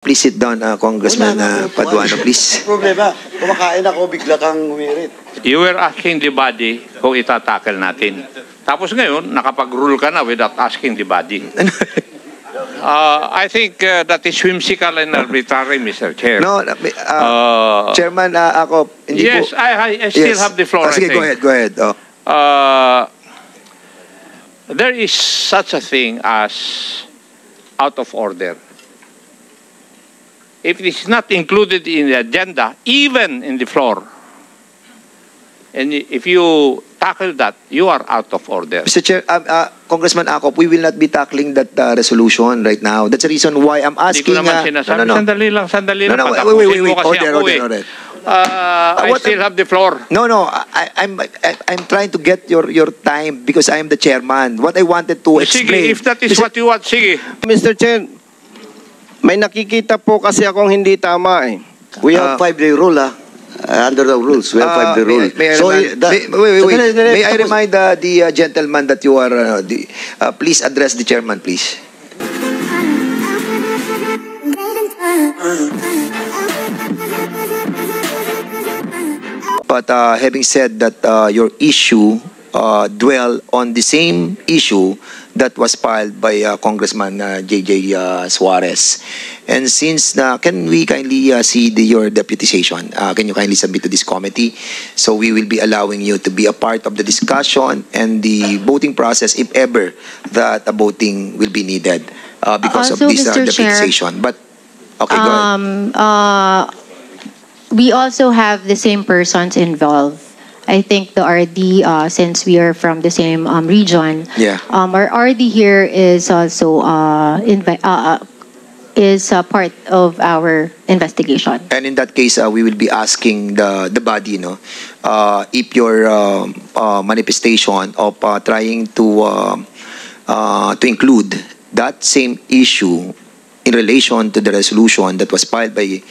Please sit down, Congressman Paduano, please. Problema, kumakain ako, bigla kang humirit. You were asking the body kung itatackle natin. Tapos ngayon, nakapag-rule ka na without asking the body. I think that is whimsical and arbitrary, Mr. Chair. No, Chairman, ako, hindi yes, po. I still have the floor, Sige, I think. go ahead. Oh. There is such a thing as out of order. If it is not included in the agenda, even in the floor, and if you tackle that, you are out of order. Mr. Chair, Congressman Akop, we will not be tackling that resolution right now. That's the reason why I'm asking. Hindi ko naman sinasabi. No. Sandali lang. No, Patapusin wait. mo kasi ako eh. I still have the floor. No, I'm trying to get your time because I am the chairman. What I wanted to explain. Sige, if that is what you want, sige. Mr. Chair, may nakikita po kasi akong hindi tama eh. We have 5-day rule, under the rules, we have 5-day rule. May I remind the gentleman that you are, please address the chairman, please. But having said that your issue dwell on the same issue that was filed by Congressman J.J. Suarez. And since, can we kindly see your deputization? Can you kindly submit to this committee? So we will be allowing you to be a part of the discussion and the voting process if ever that a voting will be needed because also, of this Mr. deputization. Chair, but, okay, go ahead. We also have the same persons involved. I think the RD, since we are from the same region, our RD here is also part of our investigation. And in that case, we will be asking the body, if your manifestation of trying to include that same issue in relation to the resolution that was filed by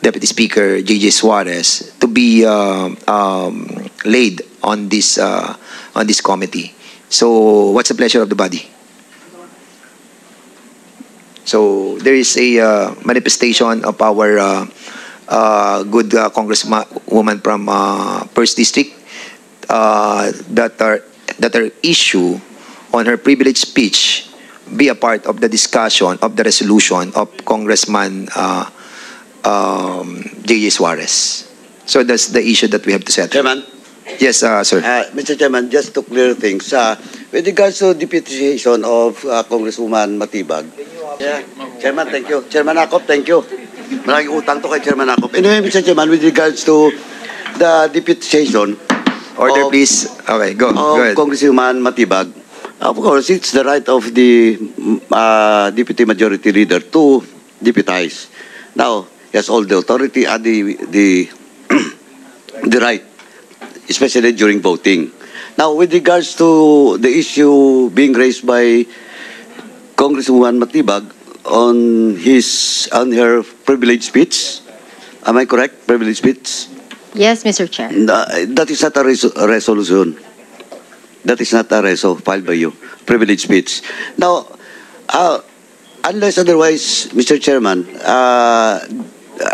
Deputy Speaker J.J. Suarez to be laid on this committee. So, what's the pleasure of the body? So, there is a manifestation of our good congresswoman from 1st District that her issue on her privileged speech be a part of the discussion of the resolution of Congressman J.J. Suarez. So that's the issue that we have to settle. Chairman? Yes, sir. Mr. Chairman, just to clear things, with regards to deputization of Congresswoman Matibag. Yeah. Chairman, thank you. Chairman Akop, thank you. Maraming utang to kay Chairman Akop. Anyway, Mr. Chairman, with regards to the deputization Order, please. Okay, go ahead. Congresswoman Matibag. Of course, it's the right of the Deputy Majority Leader to deputize. Now, he has all the authority and the right, especially during voting. Now, with regards to the issue being raised by Congresswoman Matibag on her privilege speech, am I correct? Privilege speech? Yes, Mr. Chair. That is not a resolution. That is not a reso filed by you. Privilege speech. Now, unless otherwise, Mr. Chairman,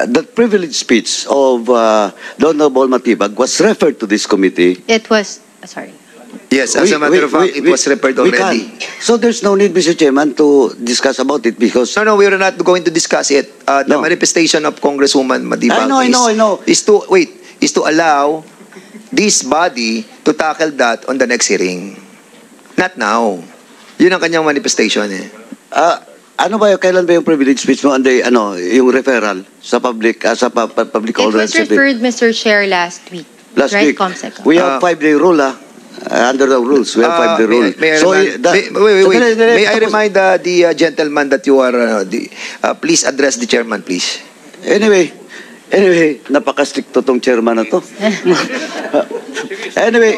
the privilege speech of the Honorable Matibag was referred to this committee. It was, sorry. Yes, as a matter of fact, it was referred already. So there's no need, Mr. Chairman, to discuss about it because... No, we are not going to discuss it. The manifestation of Congresswoman Matibag I know. is to allow this body to tackle that on the next hearing. Not now. Yun ang kanyang manifestation eh. Kailan ba yung privilege speech mo? Yung referral sa public It was referred, Mr. Chair, last week. Last week. Comsec. We have 5-day rule, under the rules. We have 5-day rule. May I remind the gentleman that you are, please address the chairman, please. Anyway, napaka-stricto tong chairman na to. Anyway,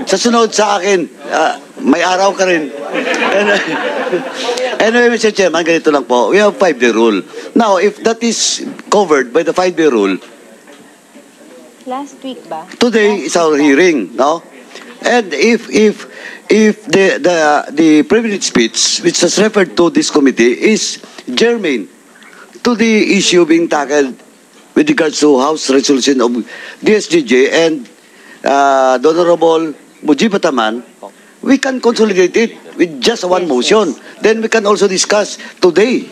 sa sunod sa akin, may araw ka rin. Anyway, Mr. Chairman, ganito lang po. We have 5-day rule. Now, if that is covered by the 5-day rule, last week ba? Today is our hearing, no? And if the privilege speech which was referred to this committee is germane to the issue being tackled with regards to House Resolution of DSGJ and the Honorable Mujib Bataman, we can consolidate it with just one motion. Then we can also discuss today.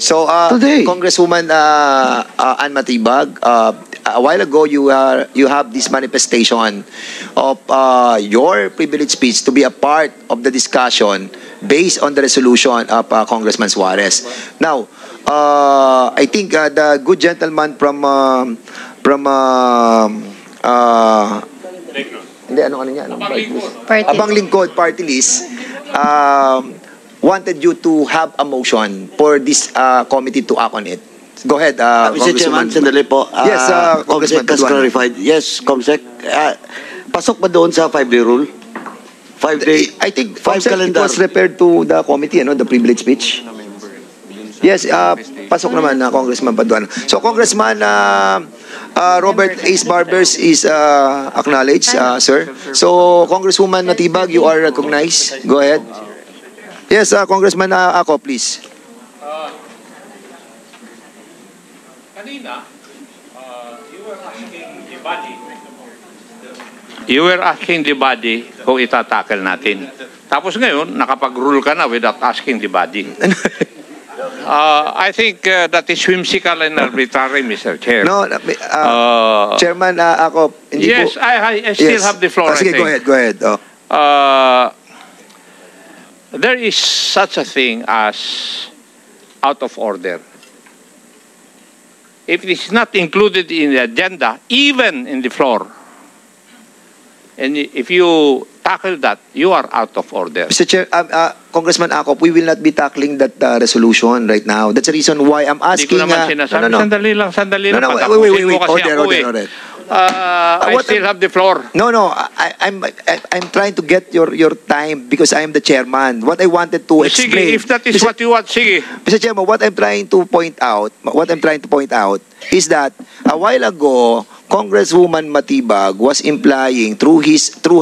So, Today. Congresswoman Ann Matibag, a while ago you have this manifestation of your privileged speech to be a part of the discussion based on the resolution of Congressman Suarez. Now, I think the good gentleman from hindi, ano niya? Abang Lingkod Party List wanted you to have a motion for this committee to act on it. Go ahead, Mr. Chairman, sandali po. Yes, Congressman Comsec has Paduano. clarified. Yes, Comsec. Pasok ba doon sa 5-day rule? 5-day. I think Five it calendar. was referred to the committee, the privilege speech. Yes, pasok naman na Congressman Paduano. So Congressman Robert Ace Barbers is acknowledged, sir. So Congresswoman Matibag, you are recognized. Go ahead. Yes, Congressman Ako, please. Kanina, you were asking the body kung itatakal natin. Tapos ngayon, nakapag-rule ka na without asking the body. I think that is whimsical and arbitrary, Mr. Chair. No, Chairman Ako, hindi yes, po. I still have the floor, Sige, I think. go ahead. There is such a thing as out of order. If it is not included in the agenda, even in the floor, and if you tackle that, you are out of order. Mr. Chair, Congressman Akop, we will not be tackling that resolution right now. That's the reason why I'm Hindi asking. ko naman sinasabi. Sandali lang. No, Patapusin mo kasi order, ako order. I still have the floor. No, I'm trying to get your time because I am the chairman. What I wanted to Sige, explain. if that is what you want, sige. Mr. Chairman, what I'm trying to point out is that a while ago, Congresswoman Matibag was implying through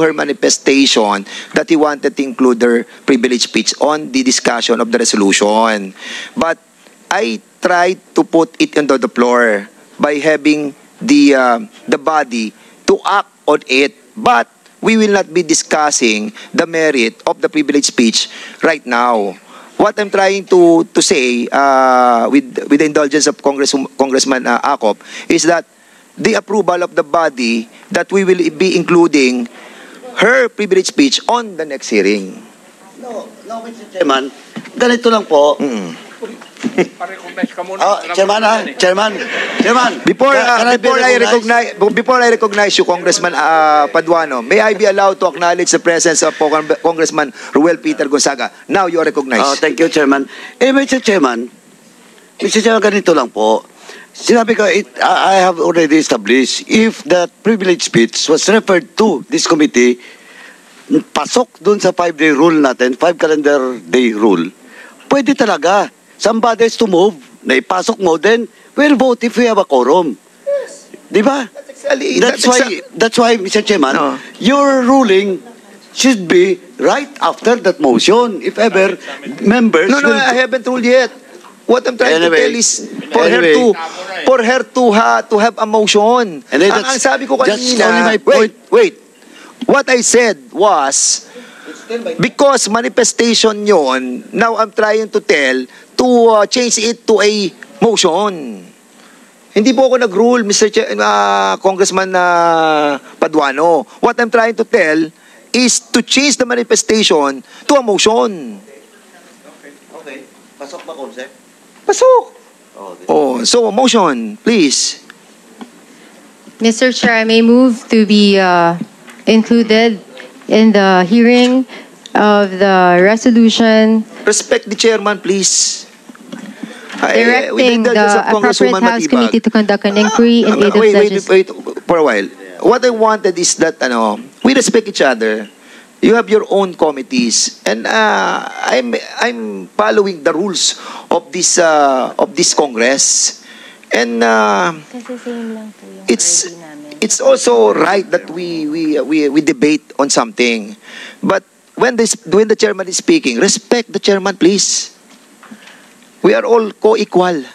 her manifestation that he wanted to include her privilege speech on the discussion of the resolution. But I tried to put it under the floor by having the body to act on it. But we will not be discussing the merit of the privilege speech right now. What I'm trying to say with the indulgence of Congressman Akop is that the approval of the body that we will be including her privilege speech on the next hearing. No, Mr. Chairman. Ganito lang po. Pa-recognize ka muna. Chairman. Before Can I be I recognize you, Congressman Paduano, may I be allowed to acknowledge the presence of Congressman Ruel Peter Gonzaga. Now you are recognized. Thank you, Chairman. Mr. Chairman, ganito lang po. Sinabi ko, I have already established if that privilege speech was referred to this committee, pasok dun sa 5-day rule natin, 5 calendar day rule, pwede talaga. Somebody has to move, na ipasok mo, then we'll vote if we have a quorum. Di ba? That's why, Mr. Chairman, your ruling should be right after that motion. If ever members No, I haven't ruled yet. What I'm trying to tell is for her to have a motion. Ang sabi ko kanina, wait. What I said was, because manifestation yon, now I'm trying to tell to change it to a motion. Hindi po ako nag-rule, Congressman Paduano. What I'm trying to tell is to change the manifestation to a motion. Okay. Pasok ba, Comsec? Pasok. So motion, please. Mr. Chair, I may move to be included in the hearing of the resolution Respect the chairman, please. directing the appropriate House Committee to conduct an inquiry in aid of legislation. Wait for a while. What I wanted is that we respect each other. You have your own committees, and I'm following the rules of this Congress, and it's also right that we debate on something, but when the chairman is speaking, respect the chairman, please. We are all co-equal.